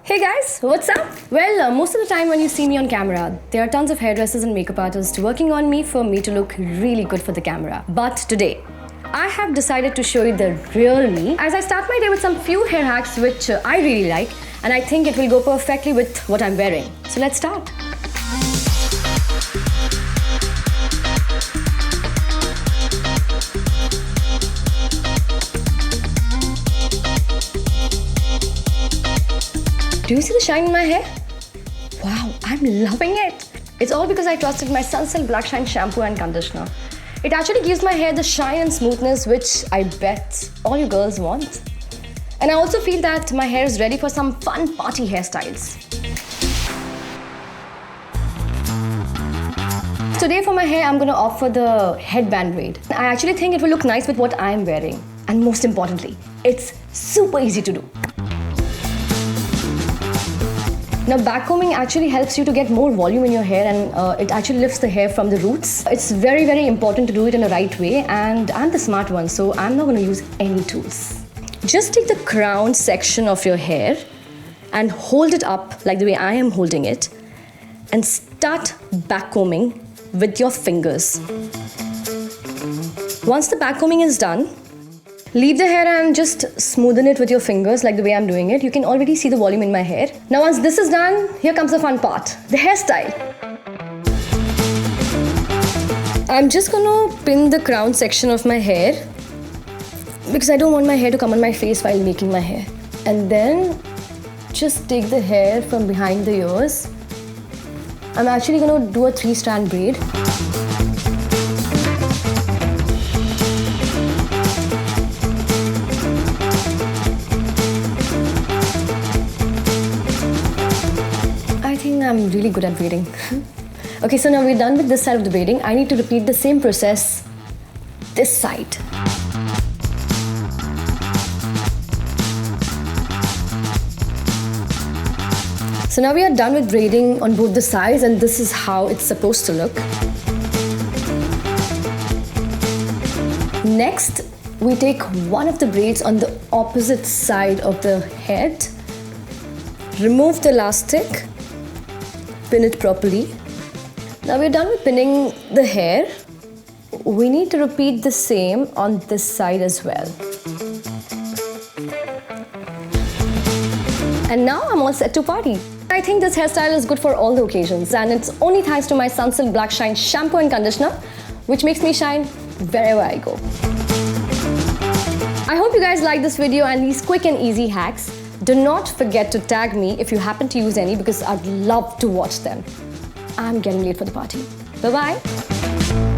Hey guys, what's up? Well, most of the time when you see me on camera, there are tons of hairdressers and makeup artists working on me for me to look really good for the camera. But today, I have decided to show you the real me as I start my day with some few hair hacks which I really like, and I think it will go perfectly with what I'm wearing. So let's start. Do you see the shine in my hair? Wow, I'm loving it. It's all because I trusted my Sunsilk Black Shine shampoo and conditioner. It actually gives my hair the shine and smoothness which I bet all you girls want. And I also feel that my hair is ready for some fun party hairstyles. Today for my hair, I'm going to opt for the headband braid. I actually think it will look nice with what I'm wearing. And most importantly, it's super easy to do. Now, backcombing actually helps you to get more volume in your hair, and it actually lifts the hair from the roots. It's very, very important to do it in the right way, and I'm the smart one, so I'm not going to use any tools. Just take the crown section of your hair and hold it up like the way I am holding it and start backcombing with your fingers. Once the backcombing is done, leave the hair and just smoothen it with your fingers like the way I'm doing it. You can already see the volume in my hair. Now once this is done, here comes the fun part, the hairstyle. I'm just gonna pin the crown section of my hair because I don't want my hair to come on my face while making my hair. And then just take the hair from behind the ears. I'm actually gonna do a 3-strand braid. I'm really good at braiding. Okay, so now we're done with this side of the braiding. I need to repeat the same process this side. So now we are done with braiding on both the sides, and this is how it's supposed to look. Next, we take one of the braids on the opposite side of the head, remove the elastic, pin it properly. Now we're done with pinning the hair. We need to repeat the same on this side as well. And now I'm all set to party. I think this hairstyle is good for all the occasions, and it's only thanks to my Sunsilk Black Shine shampoo and conditioner, which makes me shine wherever I go. I hope you guys like this video and these quick and easy hacks. Do not forget to tag me if you happen to use any because I'd love to watch them. I'm getting late for the party. Bye-bye.